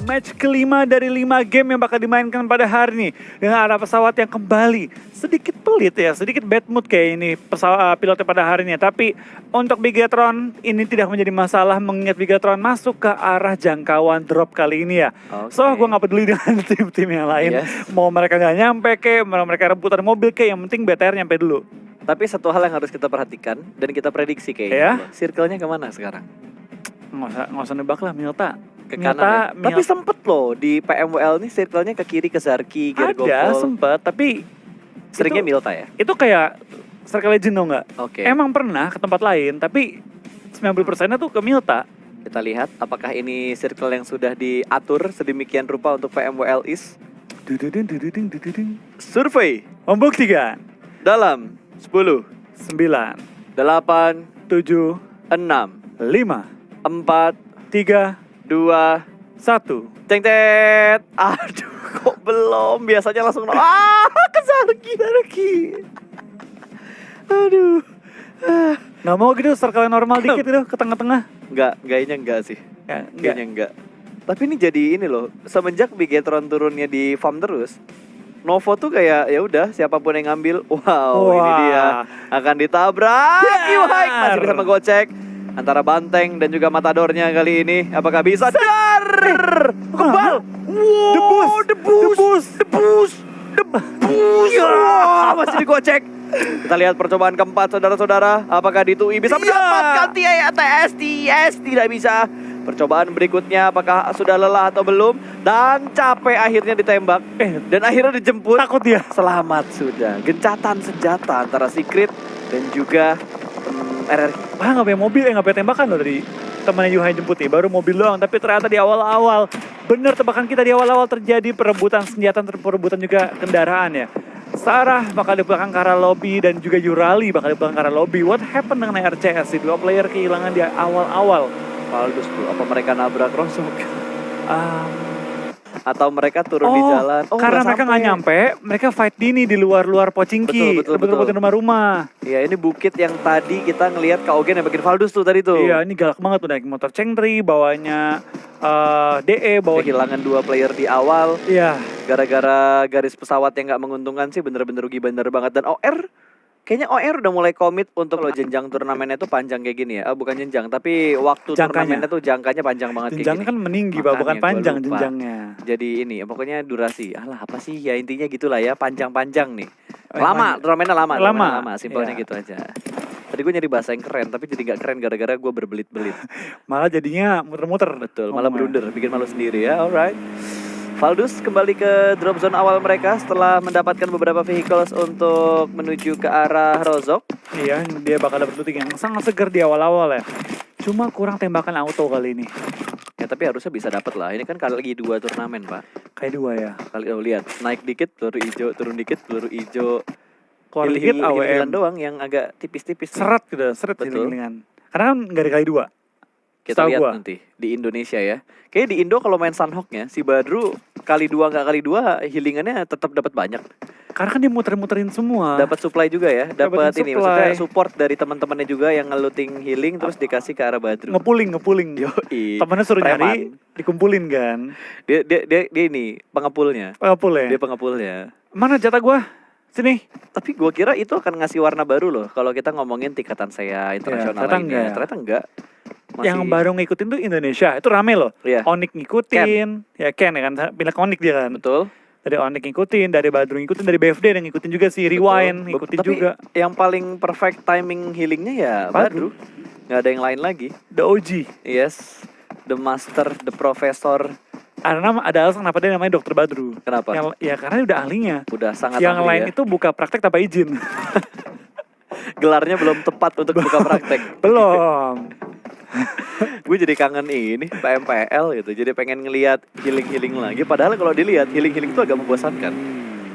Match kelima dari 5 game yang bakal dimainkan pada hari ini dengan arah pesawat yang kembali sedikit pelit ya, sedikit bad mood kayak ini pesawat pilotnya pada hari ini. Tapi untuk Bigetron ini tidak menjadi masalah mengingat Bigetron masuk ke arah jangkauan drop kali ini ya. Okay. So gue nggak peduli dengan tim-tim yang lain, mau mereka nggak nyampe mau mereka rebutan mobil yang penting BTR nyampe dulu. Tapi satu hal yang harus kita perhatikan dan kita prediksi kayaknya, circle-nya kemana sekarang? Nggak usah nebak lah, Milta. Ke kanan ya? Tapi sempet loh di PMWL nih circle-nya ke kiri ke Zarky, Gergopol. Ada sempet, tapi seringnya Milta ya? Itu kayak Circle Legend dong nggak? Oke. Emang pernah ke tempat lain, tapi 90%-nya tuh ke Milta. Kita lihat apakah ini circle yang sudah diatur sedemikian rupa untuk PMWL East. Survei Membuktikan dalam 10, 9, 8, 7, 6, 5, 4, 3, 2, 1. Ceng tet. Aduh, kok belum? Biasanya langsung ke Zarky. Aduh. Nggak mau gitu circle normal dikit itu ke tengah-tengah? Kayaknya enggak sih. Ya, Kayaknya enggak. Tapi ini jadi ini loh, semenjak Bigetron turunnya di farm terus, Novo tuh kayak ya udah siapapun yang ngambil, wow, ini dia akan ditabrak. Kiwai masih bisa menggocek antara Banteng dan juga Matadornya kali ini. Apakah bisa? Dar! Kebal! Wow, debus! Ya, masih digocek. Kita lihat percobaan keempat saudara-saudara. Apakah Ditui bisa mendapatkan TS? Tidak bisa. Percobaan berikutnya apakah sudah lelah atau belum? Dan capek akhirnya ditembak. Dan akhirnya dijemput. Takut dia. Selamat sudah. Gencatan senjata antara Secret dan juga RRQ. Nggak punya mobil nggak punya tembakan loh dari temannya Yuhai jemput nih. Baru mobil doang, tapi ternyata di awal-awal. Bener tebakan kita di awal-awal terjadi perebutan senjata, perebutan juga kendaraan ya. Sarah bakal di belakang ke arah lobby dan juga Yurali bakal di belakang ke arah lobby. What happened dengan RCS? Si dua player kehilangan di awal-awal. Faldus tuh, apa mereka nabrak Rosok? Atau mereka turun di jalan? Karena mereka nggak nyampe, mereka fight di luar Pochinki, betul. rumah-rumah. Iya, ini bukit yang tadi kita ngelihat Kaogen yang bikin Faldus tuh tadi tuh. Iya, ini galak banget tuh naik motor Chengtri, bawanya DE, bawa kehilangan 2 player di awal. Iya. Gara-gara garis pesawat yang nggak menguntungkan sih, bener-bener rugi bener banget. Dan kayaknya OR udah mulai komit untuk jenjang turnamennya tuh panjang kayak gini ya. Bukan jenjang, tapi waktu turnamennya tuh jangkanya panjang banget. Jenjang kan meninggi, bukan panjang jenjangnya. Jadi ini, pokoknya durasi. Apa sih ya, intinya gitulah ya, panjang-panjang nih. Turnamennya lama. Simpelnya gitu aja. Tadi gue nyari bahasa yang keren, tapi jadi gak keren gara-gara gue berbelit-belit. Malah jadinya muter-muter. Betul, malah blunder, bikin malu sendiri ya, alright. Faldus kembali ke drop zone awal mereka setelah mendapatkan beberapa vehicles untuk menuju ke arah Rozok. Iya, dia bakal dapat looting yang sangat segar di awal-awal ya. Cuma kurang tembakan auto kali ini. Ya tapi harusnya bisa dapat lah. Ini kan kali 2 turnamen, Pak. Kayak 2 ya. Lihat, naik dikit peluru hijau, turun dikit peluru hijau. Keluar dikit AWM doang yang agak tipis-tipis. Seret gitu, healing-healingan. Karena kan nggak ada kali 2. Kita lihat nanti di Indonesia ya. Kayaknya di Indo kalau main Sunhawk-nya, si Badru kali 2 nggak kali 2 healingannya tetap dapat banyak. Karena kan dia muter-muterin semua. Dapat supply juga ya, dapat ini maksudnya support dari teman-temannya juga yang nge-looting healing terus dikasih ke arah Badru. Ngepuling. Yoi. Temannya suruh nyari, dikumpulin kan. Dia ini pengepulnya. Dia pengepulnya. Mana jatah gua? Sini. Tapi gua kira itu akan ngasih warna baru loh kalau kita ngomongin tingkatan saya internasional lainnya. Ternyata enggak. Yang baru ngikutin tuh Indonesia, itu rame loh. Onyx ngikutin, Ken ya kan, pindah ke Onyx dia kan. Betul. Dari Onyx ngikutin, dari Badru ngikutin, dari BFD yang ngikutin juga si Rewind ngikutin juga. Tapi yang paling perfect timing healingnya ya Badru. Nggak ada yang lain lagi. The OG. Yes, the master, the professor. Ada alasan kenapa dia namanya Dokter Badru. Kenapa? Ya karena dia udah ahlinya. Udah sangat ahli. Yang lain itu buka praktek tanpa izin. Gelarnya belum tepat untuk buka praktek. Belum. Gue jadi kangen ini PMPL gitu. Jadi pengen ngelihat healing lagi. Padahal kalau dilihat healing itu agak membosankan.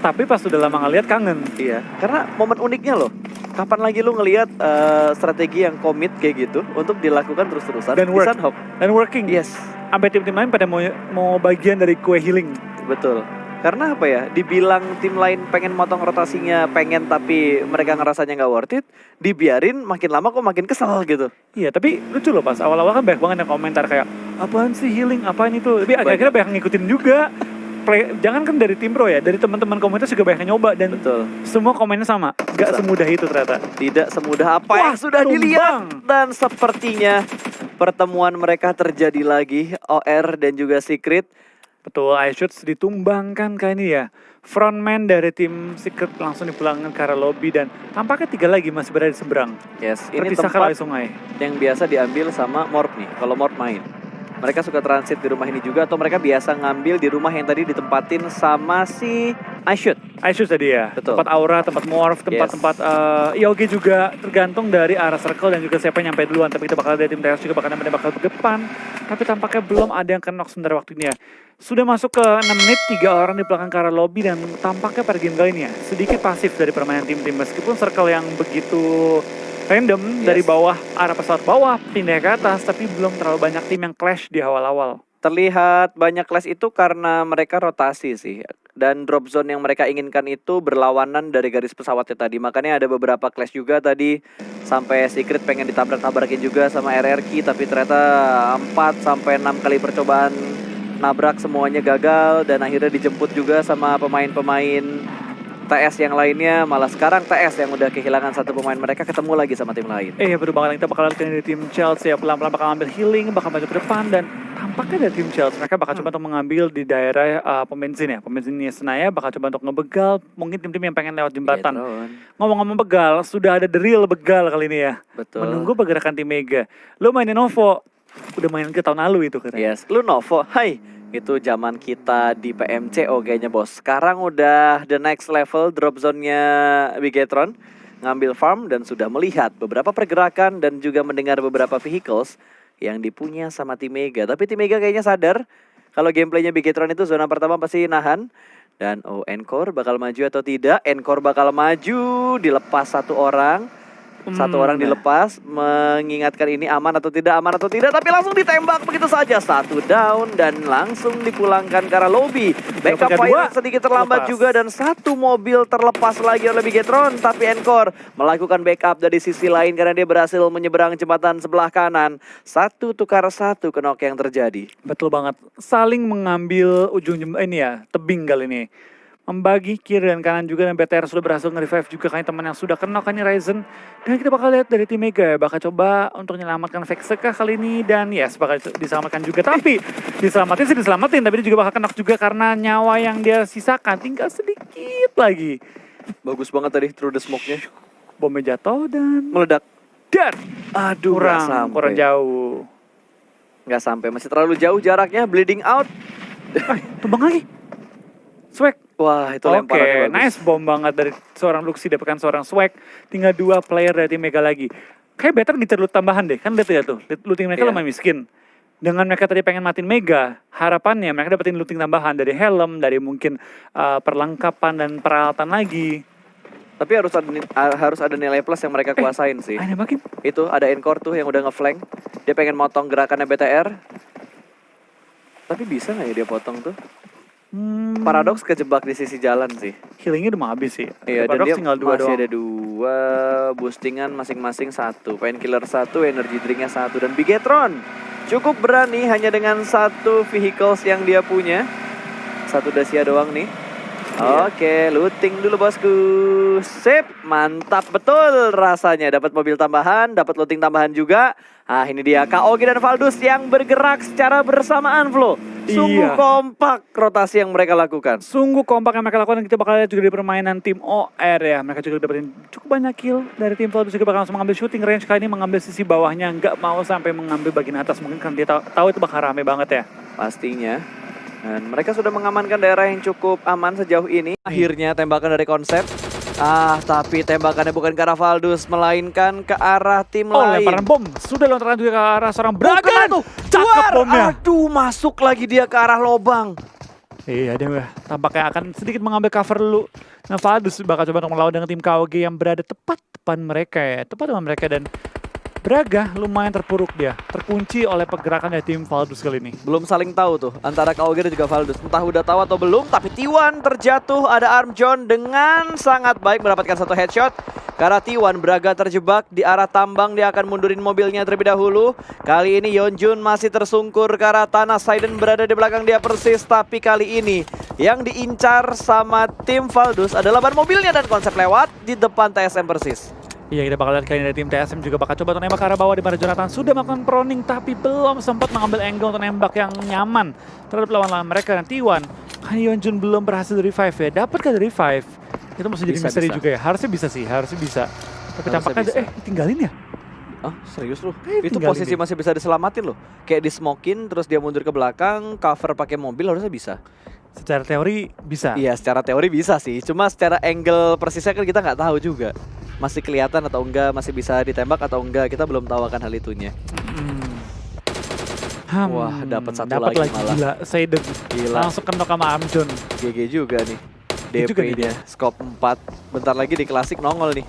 Tapi pas sudah lama ngeliat kangen. Iya, karena momen uniknya loh. Kapan lagi lu ngelihat strategi yang komit kayak gitu untuk dilakukan terus-terusan Dan di work. Sunhawk? Dan working. Yes, Sampai tim-tim lain pada mau bagian dari kue healing. betul. Karena apa ya? Dibilang tim lain pengen motong rotasinya, pengen tapi mereka ngerasanya nggak worth it, dibiarin makin lama kok makin kesel gitu. Iya, tapi lucu loh pas awal-awal kan banyak banget yang komentar kayak apaan sih healing, apaan itu. Tapi akhirnya banyak yang ngikutin juga. Jangan kan dari tim pro ya, dari teman-teman komunitas juga banyak yang nyoba dan Betul. semua komennya sama. Gak semudah itu ternyata. Tidak semudah apa Wah, yang sudah tumbang. dilihat. Dan sepertinya pertemuan mereka terjadi lagi. OR dan juga Secret. Betul, iShoots ditumbangkan kayak ini ya. Frontman dari tim Secret langsung dipulangkan ke arah lobby dan tampaknya 3 lagi masih berada di seberang. Yes, ini Terpisahkan oleh tempat sungai. yang biasa diambil sama Morp nih. Kalau Morp main. Mereka suka transit di rumah ini juga atau mereka biasa ngambil di rumah yang tadi ditempatin sama si iShoot. iShoots tadi ya. Betul. Tempat aura, tempat morph, tempat-tempat IOG juga tergantung dari arah circle dan juga siapa yang nyampe duluan. Tapi kita bakal dari tim TS juga bakal ke depan. Tapi tampaknya belum ada yang kena sebentar waktu ini ya. Sudah masuk ke 6 menit, 3 orang di belakang ke arah lobby dan tampaknya pada game kali ini ya sedikit pasif dari permainan tim-tim meskipun circle yang begitu random dari bawah arah pesawat bawah pindah ke atas tapi belum terlalu banyak tim yang clash di awal-awal. Terlihat banyak clash itu karena mereka rotasi sih. Dan drop zone yang mereka inginkan itu berlawanan dari garis pesawatnya tadi. Makanya ada beberapa clash juga tadi. Sampai Secret pengen ditabrak-tabrakin juga sama RRQ. Tapi ternyata 4-6 kali percobaan nabrak semuanya gagal. Dan akhirnya dijemput juga sama pemain-pemain TS yang lainnya. Malah sekarang TS yang udah kehilangan satu pemain mereka ketemu lagi sama tim lain. Iya betul banget, kita bakal lihat dari tim Chelsea ya pelan-pelan bakal ambil healing, bakal maju ke depan dan tampaknya dari tim Chelsea mereka bakal coba untuk mengambil di daerah pembensin ya, pembensinnya Senaya bakal coba untuk ngebegal mungkin tim-tim yang pengen lewat jembatan. Ngomong-ngomong begal, sudah ada the real begal kali ini ya. Betul. Menunggu pergerakan tim Mega. Lo mainin Novo, udah main ke tahun lalu itu katanya. Yes, lu Novo, hai. Itu zaman kita di PMCO kayaknya bos. Sekarang udah the next level drop zone-nya Bigetron. Ngambil farm dan sudah melihat beberapa pergerakan dan juga mendengar beberapa vehicles yang dipunya sama tim Mega. Tapi tim Mega kayaknya sadar kalau gameplaynya Bigetron itu zona pertama pasti nahan. Dan Encore bakal maju atau tidak? Encore bakal maju, dilepas satu orang. Satu orang dilepas, mengingatkan ini aman atau tidak, tapi langsung ditembak begitu saja. 1 down dan langsung dipulangkan ke arah lobby. Backup fire sedikit terlambat juga dan 1 mobil terlepas lagi oleh Bigetron. Tapi Encore melakukan backup dari sisi lain karena dia berhasil menyeberang jembatan sebelah kanan. 1 tukar 1 knock yang terjadi. Betul banget, saling mengambil ujung ini ya, tebing kali ini. Membagi kiri dan kanan juga dan BTR sudah berhasil nge-revive juga kan teman yang sudah kena kan Ryzen. Dan kita bakal lihat dari tim Mega ya, bakal coba untuk menyelamatkan Vexeka kali ini dan yes bakal diselamatkan juga. Tapi diselamatin tapi dia juga bakal kena juga karena nyawa yang dia sisakan tinggal sedikit lagi. Bagus banget tadi through the smoke-nya. Bomnya jatuh dan Meledak. dan Aduh, kurang jauh. Nggak sampai, masih terlalu jauh jaraknya, bleeding out. Tumbang lagi. Swag. Wah, itu Oke, lemparannya bagus. nice bomb banget dari seorang Luxi dapatkan seorang Swag. Tinggal 2 player dari tim Mega lagi. Kayak better ngincer loot tambahan deh. Kan lihat ya tuh, looting mereka lumayan miskin. Dengan mereka tadi pengen matiin Mega, harapannya mereka dapetin looting tambahan dari helm, dari mungkin perlengkapan dan peralatan lagi. Tapi harus ada nilai plus yang mereka kuasain sih. Ada makin. Itu ada Encore tuh yang udah ngeflank. Dia pengen motong gerakannya BTR. Tapi bisa nggak ya dia potong tuh? Paradox kejebak di sisi jalan sih. Healingnya udah mau habis sih. Iya, dan Paradox dia tinggal 2 masih doang. ada 2 boostingan masing-masing 1. Painkiller 1, energy drinknya 1. Dan Bigetron cukup berani hanya dengan 1 vehicles yang dia punya. 1 Dacia doang nih. Oke, looting dulu bosku. Sip, mantap betul rasanya. Dapat mobil tambahan, dapat looting tambahan juga. Ah, ini dia KOG dan Valdus yang bergerak secara bersamaan, Flo. Sungguh kompak rotasi yang mereka lakukan. Sungguh kompak yang mereka lakukan dan kita bakal lihat juga di permainan tim OR ya. Mereka juga dapetin cukup banyak kill dari tim Valdus juga bakal langsung mengambil shooting range kali ini, mengambil sisi bawahnya, nggak mau sampai mengambil bagian atas. Mungkin kan dia tahu itu bakal rame banget ya. Pastinya. Dan mereka sudah mengamankan daerah yang cukup aman sejauh ini. Akhirnya tembakan dari konsep. Tapi tembakannya bukan ke arah Valdus, melainkan ke arah tim lain. Lemparan bom sudah lontarkan juga ke arah seorang Braga tuh. Cakep bomnya. Aduh, masuk lagi dia ke arah lobang. Iya, dia tampaknya akan sedikit mengambil cover dulu. Nah, Valdus bakal coba untuk melawan dengan tim KOG yang berada tepat depan mereka ya. Tepat depan mereka dan Braga lumayan terpuruk dia. Terkunci oleh pergerakan dari tim Valdus kali ini. Belum saling tahu tuh antara KOG dan juga Valdus. Entah udah tahu atau belum, tapi T1 terjatuh. Ada Armjon dengan sangat baik mendapatkan satu headshot. Karena T1 Braga terjebak di arah tambang, dia akan mundurin mobilnya terlebih dahulu. Kali ini Yeonjun masih tersungkur ke arah tanah. Saiden berada di belakang dia persis, tapi kali ini yang diincar sama tim Valdus adalah ban mobilnya dan konsep lewat di depan TSM persis. Iya, kita bakal lihat kali ini dari tim TSM juga bakal coba untuk nembak ke arah bawah, di mana Jonathan sudah melakukan proning tapi belum sempat mengambil angle untuk nembak yang nyaman terhadap lawan-lawan mereka. Dan T1 kan Yeonjun belum berhasil revive ya. Dapatkah revive? Itu masih jadi misteri juga ya. Harusnya bisa sih, harusnya bisa. Tapi tampaknya tinggalin ya. Oh, serius lu? Kayak Itu posisi masih bisa diselamatin loh. Kayak di-smokin terus dia mundur ke belakang, cover pakai mobil harusnya bisa. Secara teori bisa. Iya, secara teori bisa sih. Cuma secara angle persisnya kan kita nggak tahu juga. Masih kelihatan atau enggak, masih bisa ditembak atau enggak, kita belum tahu akan hal itunya. Wah, dapat satu lagi malah. Gila, Saiden. Gila. Langsung kenok sama Armjon. GG juga nih. GG juga DP-nya, scope 4. Bentar lagi di klasik nongol nih.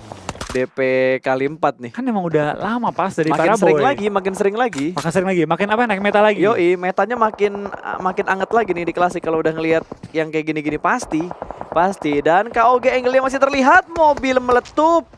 DP kali 4 nih. Kan emang udah lama pas dari Makin para sering boy. lagi, makin sering lagi. Makin sering lagi, makin apa naik meta lagi. Yoi, metanya makin anget lagi nih di klasik kalau udah ngelihat yang kayak gini-gini pasti. Dan KOG angle-nya masih terlihat, mobil meletup.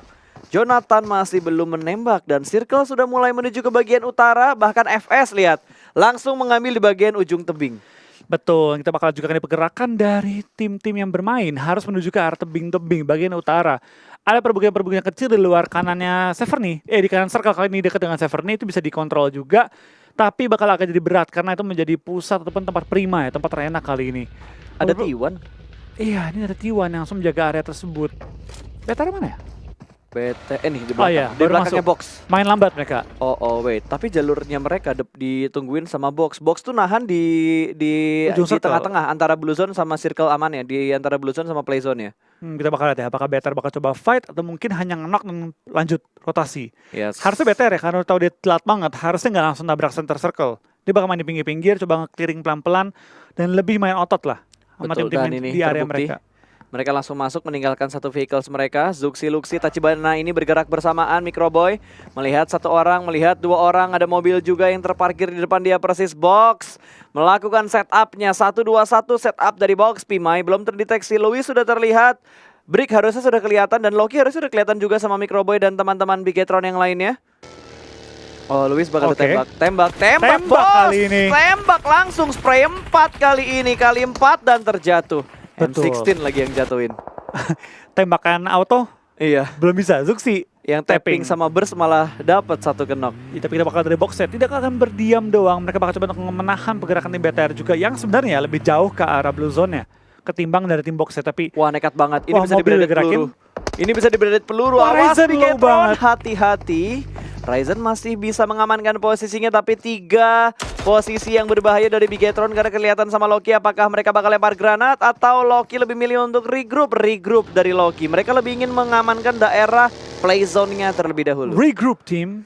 Jonathan masih belum menembak dan Circle sudah mulai menuju ke bagian utara, bahkan FS lihat langsung mengambil di bagian ujung tebing. Betul, kita bakal juga pergerakan dari tim-tim yang bermain harus menuju ke arah tebing-tebing bagian utara. Ada perbukitan-perbukitan kecil di luar kanannya Severny, di kanan Circle kali ini dekat dengan Severny itu bisa dikontrol juga. Tapi bakal akan jadi berat karena itu menjadi pusat ataupun tempat prima ya, tempat terenak kali ini. Ada T1? Iya, ini ada T1 yang langsung menjaga area tersebut. Betar mana ya? Nih di belakang, iya, di belakangnya masuk. box. Main lambat mereka. Oh wait, tapi jalurnya mereka ditungguin sama box. Box tuh nahan di tengah-tengah antara blue zone sama circle aman ya, di antara blue zone sama play zone ya. Kita bakal lihat ya, apakah Better bakal coba fight atau mungkin hanya nge-knock dan lanjut rotasi. Yes. Harusnya Better ya, karena tahu dia telat banget, harusnya nggak langsung nabrak center circle. Dia bakal main di pinggir-pinggir, coba nge-clearing pelan-pelan dan lebih main otot lah sama Betul, tim-tim ini di area terbukti. mereka. Mereka langsung masuk meninggalkan satu vehicles mereka. Zuxi, Luxi, Tachibana ini bergerak bersamaan. Microboy melihat satu orang, melihat dua orang. Ada mobil juga yang terparkir di depan dia persis. Box melakukan setupnya 1-2-1 setup dari Box. Pimai belum terdeteksi. Louis sudah terlihat. Brick harusnya sudah kelihatan dan Loki harusnya sudah kelihatan juga sama Microboy dan teman-teman Bigetron yang lainnya. Oh, Louis bakal ditembak. Tembak bos! Kali ini. Tembak langsung spray 4 kali ini. Kali 4 dan terjatuh. Betul. M16 lagi yang jatuhin. Tembakan auto Iya. belum bisa. Zuxi Yang tapping sama burst malah dapat satu kenok. tapi kita bakal dari box set, tidak akan berdiam doang. Mereka bakal coba untuk menahan pergerakan tim BTR juga yang sebenarnya lebih jauh ke arah blue zone ya ketimbang dari tim box set. Tapi Wah, nekat banget. Ini wah, bisa mobil diberedit digerakin. peluru. Ini bisa diberedit peluru. Wah, Awas Ryzen low Bigetron, banget. hati-hati. Ryzen masih bisa mengamankan posisinya, tapi 3 posisi yang berbahaya dari Bigetron karena kelihatan sama Loki. Apakah mereka bakal lempar granat atau Loki lebih milih untuk regroup dari Loki? Mereka lebih ingin mengamankan daerah play zone-nya terlebih dahulu. Regroup tim,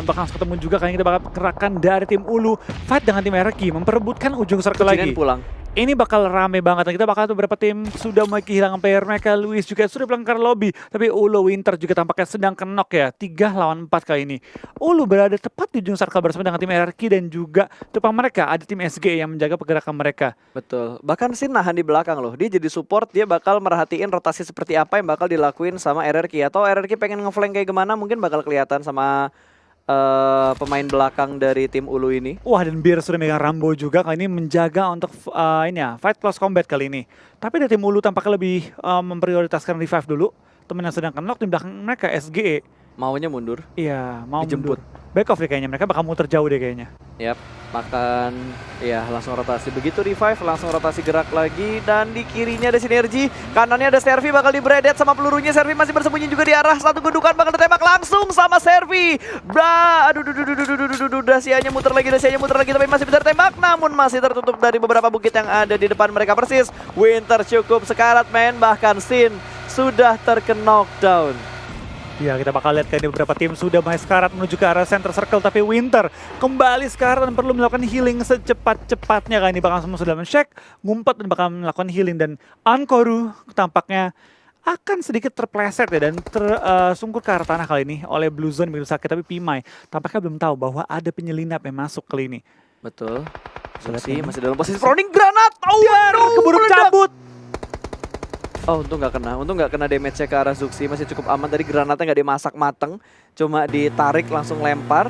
bakal ketemu juga kayaknya kita bakal gerakan dari tim Ulu fight dengan tim RQ memperebutkan ujung circle lagi. Kejadian pulang. Ini bakal rame banget. Kita bakal tuh beberapa tim sudah mulai kehilangan player mereka. Luis juga sudah pulang ke lobby. Tapi Ulu Winter juga tampaknya sedang kenok ya. 3 lawan 4 kali ini. Ulu berada tepat di ujung circle bersama dengan tim RQ dan juga depan mereka ada tim SG yang menjaga pergerakan mereka. Betul. Bahkan Sin nahan di belakang loh. Dia jadi support, dia bakal merhatiin rotasi seperti apa yang bakal dilakuin sama RRQ. Atau RRQ pengen ngeflank kayak gimana mungkin bakal kelihatan sama pemain belakang dari tim Ulu ini. Wah, dan Bir sudah megang Rambo juga kali ini menjaga untuk fight close combat kali ini. Tapi dari tim Ulu tampaknya lebih memprioritaskan revive dulu. Temen yang sedang kenok di belakang mereka SGE. Maunya mundur. Iya, mau Dijemput. mundur. Back off deh kayaknya, mereka bakal muter jauh deh kayaknya. Yap, makan ya langsung rotasi. Begitu revive langsung rotasi gerak lagi dan di kirinya ada sinergi, kanannya ada Servi bakal dibredet sama pelurunya. Servi masih bersembunyi juga di arah satu gundukan, bakal ditembak langsung sama Servi. Dasianya muter lagi tapi masih bisa ditembak namun masih tertutup dari beberapa bukit yang ada di depan mereka persis. Winter cukup sekarat men, bahkan Sin sudah terkena knockdown. Ya, kita bakal lihat kan beberapa tim sudah mulai sekarat menuju ke arah center circle, tapi Winter kembali sekarat dan perlu melakukan healing secepat-cepatnya kan. Ini bakal semua sudah men-check, ngumpet dan bakal melakukan healing, dan Ankoru tampaknya akan sedikit terpleset ya dan tersungkur ke arah tanah kali ini oleh Blue Zone begitu sakit. Tapi Pimai tampaknya belum tahu bahwa ada penyelinap yang masuk kali ini. Betul. Sudah Suksi masih dalam posisi Froning granat. Oh, Keburu cabut. Oh, untung nggak kena damage-nya ke arah Zuxi, masih cukup aman. Tadi granatnya nggak dimasak mateng, cuma ditarik langsung lempar.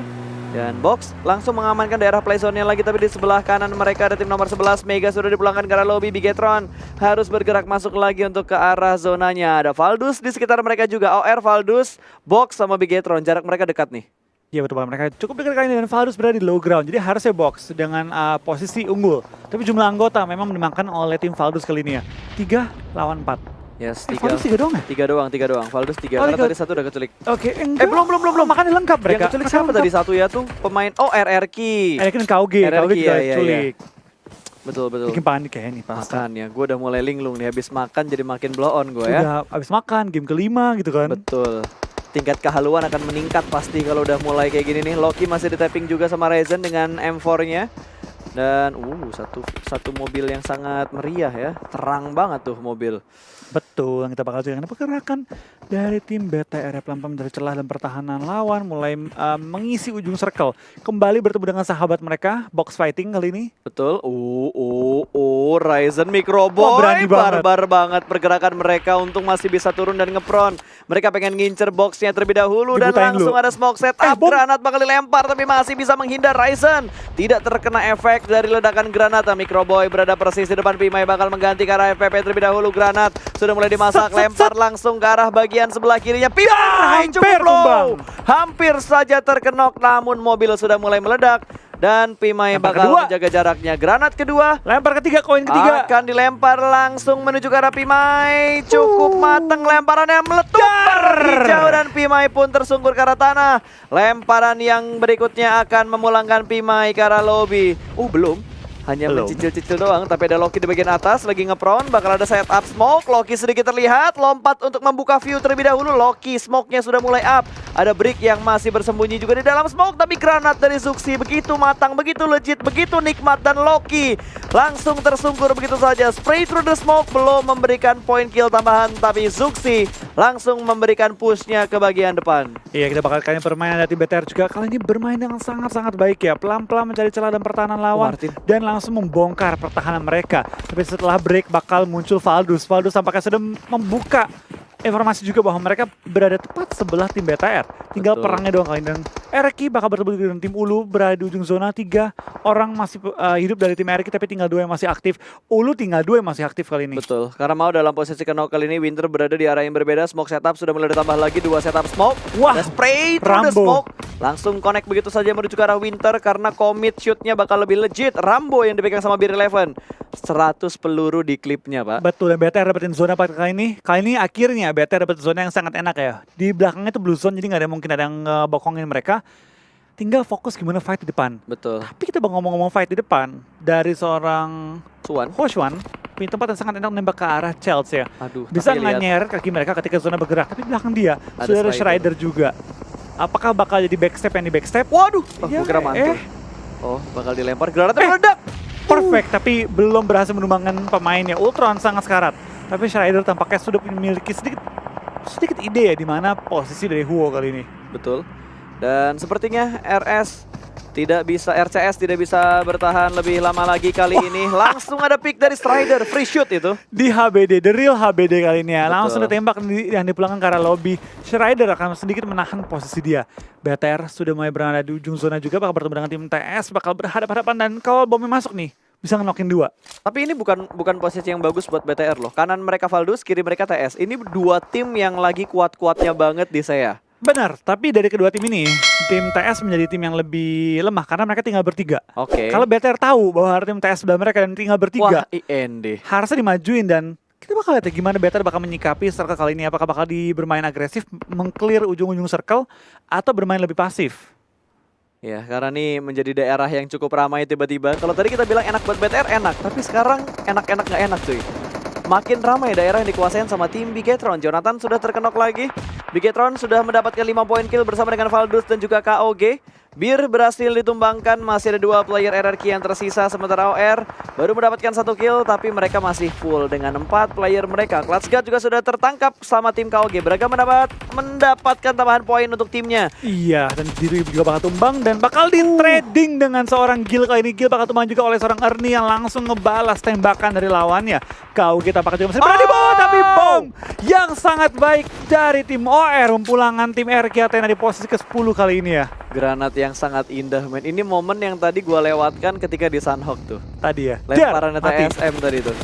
Dan Box langsung mengamankan daerah playzone-nya lagi, tapi di sebelah kanan mereka ada tim nomor 11, Mega sudah dipulangkan ke arah lobby. Bigetron harus bergerak masuk lagi untuk ke arah zonanya. Ada Valdus di sekitar mereka juga, OR, Valdus, Box sama Bigetron, jarak mereka dekat nih. Iya betul banget, mereka cukup dekat kali ini dan Valdus berada di low ground. Jadi harusnya Box dengan posisi unggul. Tapi jumlah anggota memang menembakkan oleh tim Valdus kali ini ya. 3 lawan 4. Yes, Valdus 3 doang ya? 3 doang. Valdus 3, Oh, karena 3. tadi satu udah keculik. Oke, enggak. Belum. Makanya lengkap mereka. Yang keculik siapa tadi satu ya tuh? Pemain, oh RRQ. Kan KOG juga iya. culik. Betul. Bikin panik kayaknya nih pas. Makan ya, gue udah mulai linglung nih. Habis makan jadi makin blow on gue ya. Udah abis makan, game kelima gitu kan. Betul. Tingkat kehaluan akan meningkat pasti kalau udah mulai kayak gini nih. Loki masih di tapping juga sama Ryzen dengan M4-nya. Dan satu mobil yang sangat meriah ya. Terang banget tuh mobil. Betul, yang kita bakal lihat pergerakan dari tim BTR pelan-pelan dari celah dan pertahanan lawan mulai mengisi ujung circle. Kembali bertemu dengan sahabat mereka, box fighting kali ini. Betul. Ryzen Microboy. Wah, berani banget. Barbar banget pergerakan mereka untuk masih bisa turun dan ngepron. Mereka pengen ngincer boxnya terlebih dahulu dan Dibutain langsung dulu. ada smoke setup. Granat bakal dilempar tapi masih bisa menghindar Ryzen. Tidak terkena efek dari ledakan granat. Microboy berada persis di depan. Pimai bakal mengganti ke arah FPP terlebih dahulu. Granat sudah mulai dimasak, lempar langsung ke arah bagian sebelah kirinya. Pimai cukup low. Hampir saja terkenok namun mobil sudah mulai meledak. Dan Pimai Lempar bakal kedua. menjaga jaraknya. Granat kedua Lempar ketiga, koin ketiga. akan dilempar langsung menuju ke arah Pimai. Cukup mateng lemparannya, meletup hijau dan Pimai pun tersungkur ke arah tanah. Lemparan yang berikutnya akan memulangkan Pimai ke arah lobby. Belum. Hanya Belum. mencicil-cicil doang, tapi ada Loki di bagian atas lagi ngepron, bakal ada setup smoke. Loki sedikit terlihat, lompat untuk membuka view terlebih dahulu. Loki smoke-nya sudah mulai up. Ada Brick yang masih bersembunyi juga di dalam smoke, tapi granat dari Zuxi begitu matang, begitu legit, begitu nikmat, dan Loki langsung tersungkur begitu saja. Spray through the smoke belum memberikan poin kill tambahan, tapi Zuxi langsung memberikan push-nya ke bagian depan. Iya, kita bakal kali ini permainan dari BTR juga kali ini bermain dengan sangat-sangat baik ya. Pelan-pelan mencari celah dan pertahanan lawan Martin. dan langsung membongkar pertahanan mereka. Tapi setelah break bakal muncul Valdus. Valdus tampaknya sudah membuka informasi juga bahwa mereka berada tepat sebelah tim BTR. Tinggal Betul. perangnya doang kali ini. Dan RQ bakal bertemu dengan tim Ulu berada di ujung zona. 3 orang masih hidup dari tim RQ tapi tinggal 2 yang masih aktif. Ulu tinggal 2 yang masih aktif kali ini. Betul, karena mau dalam posisi knock kali ini Winter berada di arah yang berbeda. Smoke setup sudah mulai ditambah lagi 2 setup smoke. Wah, Ada spray through the Rambo. smoke. Langsung connect begitu saja menuju ke arah Winter karena commit shootnya bakal lebih legit. Rambo yang dipegang sama Beer 11. 100 peluru di klipnya, Pak. Betul, dan BTR dapetin zona pada kali ini. Kali ini akhirnya BTR dapet zona yang sangat enak ya. Di belakangnya itu blue zone, jadi nggak ada mungkin ada yang ngebokongin mereka. Tinggal fokus gimana fight di depan. Betul. Tapi kita ngomong-ngomong fight di depan, dari seorang Suan. Hoshwan, punya tempat yang sangat enak menembak ke arah Chelsea ya. Aduh, Bisa tapi lihat. nyeret kaki mereka ketika zona bergerak, tapi di belakang dia Ada sudah ada Strider. Strider juga. Apakah bakal jadi backstep yang di backstep? Waduh, Ya, gua kira mantul. Oh, bakal dilempar. Granatnya meledak. Perfect, tapi belum berhasil menumbangkan pemainnya. Ultron sangat sekarat. Tapi Strider tampaknya sudah memiliki sedikit ide ya di mana posisi dari Huo kali ini. Betul. Dan sepertinya RCS tidak bisa bertahan lebih lama lagi kali ini. Langsung ada pick dari Strider, free shoot itu. Di HBD, the real HBD kali ini ya. Betul. Langsung ditembak yang dipulangkan ke arah lobby. Strider akan sedikit menahan posisi dia. BTR sudah mulai berada di ujung zona juga, bakal bertemu dengan tim TS, bakal berhadapan-hadapan, dan kalau bomnya masuk nih, bisa ngenokin 2. Tapi ini bukan posisi yang bagus buat BTR loh. Kanan mereka Valdus, kiri mereka TS. Ini 2 tim yang lagi kuat-kuatnya banget di saya. Benar, tapi dari kedua tim ini, tim TS menjadi tim yang lebih lemah karena mereka tinggal bertiga. Oke. Kalau BTR tahu bahwa tim TS sebelah mereka dan tinggal bertiga, Wah, IND. harusnya dimajuin, dan kita bakal lihat ya gimana BTR bakal menyikapi circle kali ini. Apakah bakal bermain agresif, mengclear ujung-ujung circle, atau bermain lebih pasif. Ya, karena ini menjadi daerah yang cukup ramai tiba-tiba. Kalau tadi kita bilang enak buat BTR, enak. Tapi sekarang enak-enak nggak enak cuy. Makin ramai daerah yang dikuasain sama tim Bigetron. Jonathan sudah terkenok lagi. Bigetron sudah mendapatkan 5 poin kill bersama dengan Valdus dan juga KOG. Bir berhasil ditumbangkan, masih ada 2 player RRQ yang tersisa, sementara OR baru mendapatkan 1 kill, tapi mereka masih full dengan 4 player mereka. Clutch God juga sudah tertangkap sama tim KOG. Braga mendapatkan tambahan poin untuk timnya. Iya, dan Diri juga bakal tumbang dan bakal di trading dengan seorang Gil. Kali ini Gil bakal tumbang juga oleh seorang Ernie yang langsung ngebalas tembakan dari lawannya. KOG tampaknya juga masih berani bawa, tapi bom yang sangat baik dari tim OR memulangkan tim RQ Athena di posisi ke-10 kali ini ya. Granat yang sangat indah, men. Ini momen yang tadi gua lewatkan ketika di Sunhawk tuh. Tadi ya. Lemparan mati. TSM tadi tuh.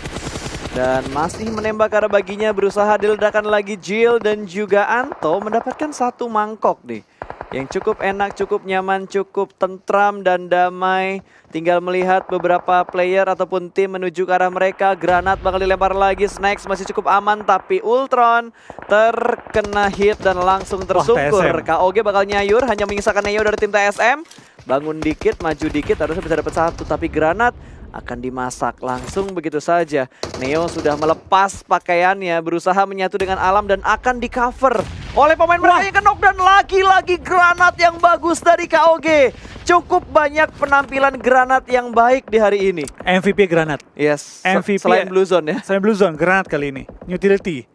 Dan masih menembak ke arah baginya, berusaha diledakkan lagi Jill dan juga Anto mendapatkan 1 mangkok nih. Yang cukup enak, cukup nyaman, cukup tentram dan damai. Tinggal melihat beberapa player ataupun tim menuju ke arah mereka. Granat bakal dilempar lagi, Snacks masih cukup aman, tapi Ultron terkena hit dan langsung tersungkur. KOG bakal nyayur, hanya menyisakan Neo dari tim TSM. Bangun dikit, maju dikit, harusnya bisa dapat 1, tapi Granat akan dimasak langsung begitu saja. Neo sudah melepas pakaiannya, berusaha menyatu dengan alam dan akan di cover oleh pemain mereka yang kenok, dan lagi-lagi Granat yang bagus dari KOG. Cukup banyak penampilan Granat yang baik di hari ini. MVP Granat. Yes, MVP selain Blue Zone ya. Selain Blue Zone, Granat kali ini. Utility.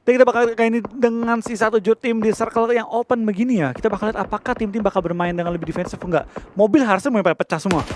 Dan kita bakal kayak ini dengan sisa 7 tim di circle yang open begini ya. Kita bakal lihat apakah tim-tim bakal bermain dengan lebih defensif enggak. Mobil harusnya mulai pecah semua.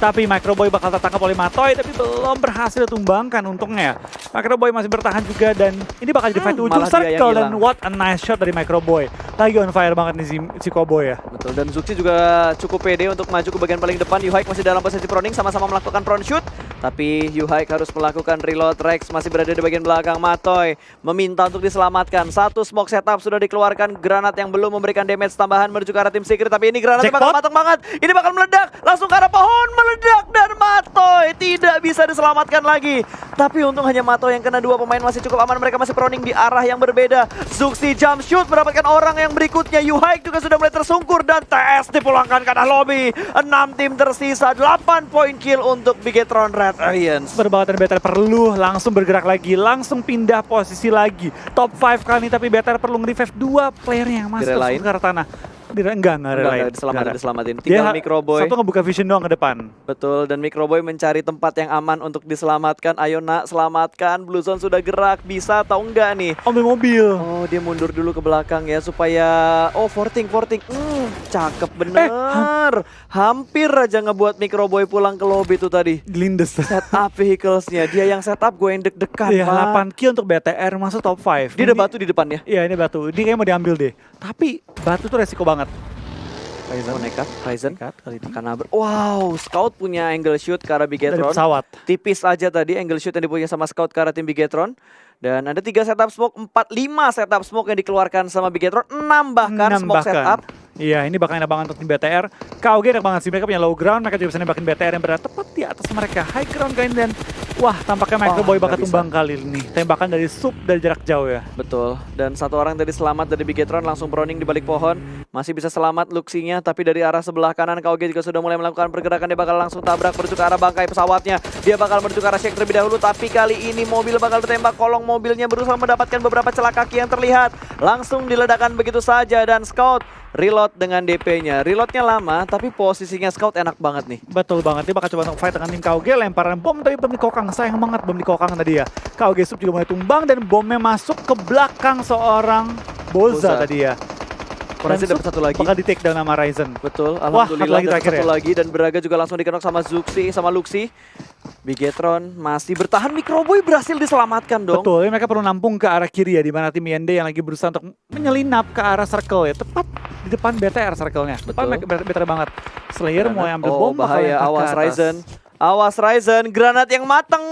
Tapi Microboy bakal tertangkap oleh Matoy, tapi belum berhasil tumbangkan untungnya. Microboy masih bertahan juga dan ini bakal jadi fight ujung circle, dan what a nice shot dari Microboy. Lagi on fire banget nih si Cowboy ya. Betul, dan Zuxi juga cukup pede untuk maju ke bagian paling depan. Yuhaik masih dalam posisi proning, sama-sama melakukan prone shoot. Tapi Yuhaik harus melakukan reload. Rex masih berada di bagian belakang. Matoy meminta untuk diselamatkan. 1 smoke setup sudah dikeluarkan. Granat yang belum memberikan damage tambahan menuju ke arah tim Secret. Tapi ini granatnya bakal matang banget. Ini bakal meledak. Langsung ke arah pohon. Meledak dan Matoy tidak bisa diselamatkan lagi. Tapi untung hanya Matoy yang kena. 2 pemain masih cukup aman. Mereka masih proning di arah yang berbeda. Zuxi jump shoot mendapatkan orang yang berikutnya. Yuhaik juga sudah mulai tersungkur. Dan TS dipulangkan ke arah lobby. 6 tim tersisa. 8 poin kill untuk Bigetron Red Aliens. Berbahatan BTR perlu langsung bergerak lagi, langsung pindah posisi lagi. Top 5 kali ini, tapi BTR perlu nge-revive 2 player yang masih terus ke arah tanah. Enggak diselamatin. Tinggal Microboy. Satu ngebuka vision doang ke depan. Betul, dan Microboy mencari tempat yang aman untuk diselamatkan. Ayo nak, selamatkan. Blue Zone sudah gerak, bisa atau enggak nih? Ambil mobil. Oh, dia mundur dulu ke belakang ya supaya... Oh, forting. Cakep bener. Hampir aja ngebuat Microboy pulang ke lobby tuh tadi. Lindes. Setup vehicles-nya. Dia yang setup, gue yang deg-degan. Iya, 8 kill untuk BTR masuk top 5. Dia ada batu di depannya. Iya, ini batu. Dia kayaknya mau diambil deh. Tapi batu tuh resiko banget. Ryzen kali itu karena wow, Scout punya angle shoot ke arah Bigetron. Dari pesawat. Tipis aja tadi angle shoot yang dipunya sama Scout ke arah tim Bigetron. Dan ada 3 setup smoke, 5 setup smoke yang dikeluarkan sama Bigetron, 6 bahkan smoke setup. Iya, ini bakal enak banget untuk tim BTR. KOG enak banget sih, mereka punya low ground, mereka juga bisa nembakin BTR yang berada tepat di atas mereka. High ground kali ini, dan wah, tampaknya Microboy bakal tumbang kali ini. Tembakan dari sub dari jarak jauh ya. Betul, dan 1 orang tadi selamat dari Bigetron langsung proning di balik pohon. Masih bisa selamat Luxinya, tapi dari arah sebelah kanan KOG juga sudah mulai melakukan pergerakan. Dia bakal langsung tabrak menuju ke arah bangkai pesawatnya. Dia bakal menuju ke arah Shake terlebih dahulu, tapi kali ini mobil bakal ditembak. Kolong mobilnya berusaha mendapatkan beberapa celah kaki yang terlihat. Langsung diledakkan begitu saja, dan Scout reload dengan DP-nya. Reloadnya lama, tapi posisinya Scout enak banget nih. Betul banget, dia bakal coba untuk fight dengan tim KOG. Lemparan bom, tapi belum dikokang. Sayang banget belum dikokang tadi ya. KOG sub juga mulai tumbang, dan bomnya masuk ke belakang seorang Boza tadi ya. Ryzen dapat 1 lagi. Bakal di take down sama Ryzen. Betul, alhamdulillah dapat 1 ya. lagi. Dan Braga juga langsung dikenok sama Zuxi, sama Luxi. Bigetron masih bertahan, Microboy berhasil diselamatkan dong. Betul, mereka perlu nampung ke arah kiri ya, di mana tim YND yang lagi berusaha untuk menyelinap ke arah circle ya, tepat di depan BTR circle-nya. Depan BTR banget. Slayer mau ambil bom, bahaya. Awas Ryzen. Awas Ryzen, granat yang mateng.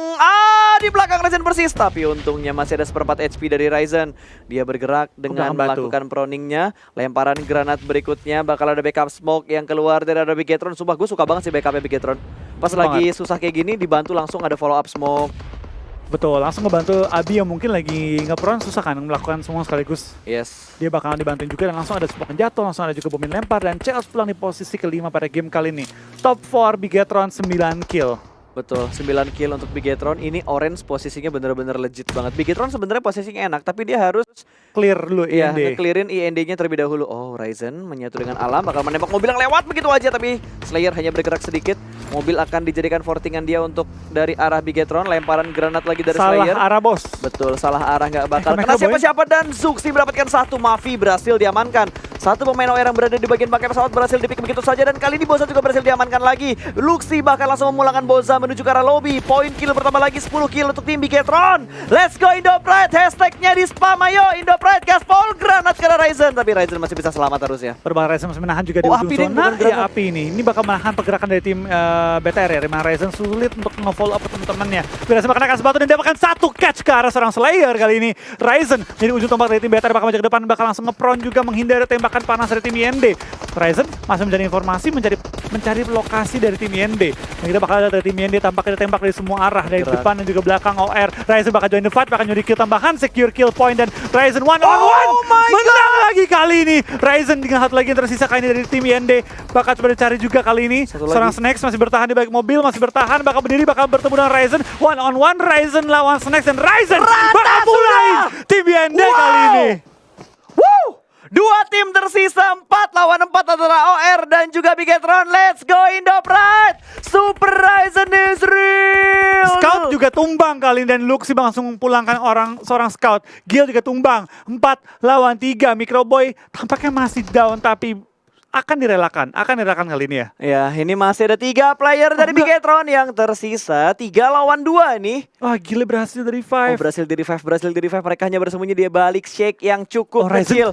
Di belakang Ryzen persis. Tapi untungnya masih ada seperempat HP dari Ryzen. Dia bergerak dengan melakukan proningnya. Lemparan granat berikutnya bakal ada backup smoke yang keluar dari arah Bigetron. Sumpah gue suka banget sih backupnya Bigetron. Pas lagi susah kayak gini dibantu langsung ada follow up smoke. Betul, langsung ngebantu Abi yang mungkin lagi ngepron susah kan melakukan semua sekaligus. Yes. Dia bakalan dibantuin juga, dan langsung ada smoke yang jatuh, langsung ada juga bom yang lempar, dan CS pulang di posisi kelima pada game kali ini. Top 4 Bigetron 9 kill. Betul, 9 kill untuk Bigetron. Ini Orange posisinya bener-bener legit banget. Bigetron sebenarnya posisinya enak, tapi dia harus Clear dulu ya IND. nge-clearin IND-nya terlebih dahulu. Oh, Ryzen menyatu dengan Alam, bakal menembak mobil yang lewat begitu aja, tapi Slayer hanya bergerak sedikit. Mobil akan dijadikan fortingan dia untuk dari arah Bigetron. Lemparan granat lagi dari Salah Slayer. arah bos. Betul, salah arah nggak bakal Mereka kena boy. siapa-siapa, dan Zuxi mendapatkan satu. Mavi berhasil diamankan. Satu pemain OR yang berada di bagian bangkai pesawat berhasil dipick begitu saja, dan kali ini Boza juga berhasil diamankan lagi. Luxi bahkan langsung memulangkan Boza menuju ke arah lobby. Poin kill bertambah lagi 10 kill untuk tim Bigetron. Let's go Indopride, hashtagnya di spam, ayo Indopride gaspol granat ke arah Ryzen, tapi Ryzen masih bisa selamat harusnya. Perubahan Ryzen masih menahan juga di Oh, ujung api deh, zona. bukan granat. Ya api ini bakal menahan pergerakan dari tim BTR ya. Memang Ryzen sulit untuk nge-follow up teman-temannya. Ryzen bakal naikkan sepatu dan dapatkan satu catch ke arah seorang Slayer kali ini. Ryzen jadi ujung tombak dari tim BTR, bakal maju ke depan, bakal langsung nge-prone juga menghindari tembakan panas dari tim IND. Ryzen masih mencari informasi, mencari lokasi dari tim IND. Dan kita bakal ada dari tim IND, tampaknya tembak dari semua arah, dari Gerak. depan dan juga belakang OR. Ryzen bakal join the fight, bakal nyuri kill tambahan, secure kill point, dan Ryzen one on one menang lagi kali ini. Ryzen dengan satu lagi yang tersisa kali ini dari tim IND, bakal coba dicari juga kali ini. Satu Seorang lagi. Snacks masih bertahan di balik mobil, masih bertahan, bakal berdiri, bakal bertemu dengan Ryzen. One on one, Ryzen lawan Snacks, dan Ryzen bakal mulai tim IND kali ini. Woo! Dua tim tersisa, 4 lawan 4 adalah OR dan juga Bigetron. Let's go Indopride! Super Ryzen is real! Scout juga tumbang kali ini, dan Luxi langsung pulangkan seorang Scout. Gil juga tumbang, 4 lawan 3. Microboy tampaknya masih down, tapi akan direlakan kali ini ya. Ya, ini masih ada 3 player dari enggak. Bigetron yang tersisa. 3 lawan 2 nih. Wah gila, berhasil dari Oh, 5. berhasil di revive. Mereka hanya bersembunyi di balik shake yang cukup Oh, Ryzen. kecil.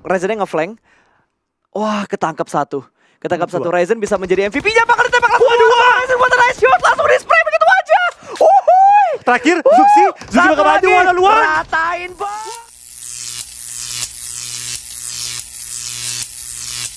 Ryzennya nge-flank. Wah, ketangkap satu. Dua. Ryzen bisa menjadi MVP-nya. Bakal ditembak langsung. Ryzen buat nice shot. Langsung di-spray begitu aja. Uhuy. Terakhir, Zuxi bakal maju one on one. Ratain, Bos.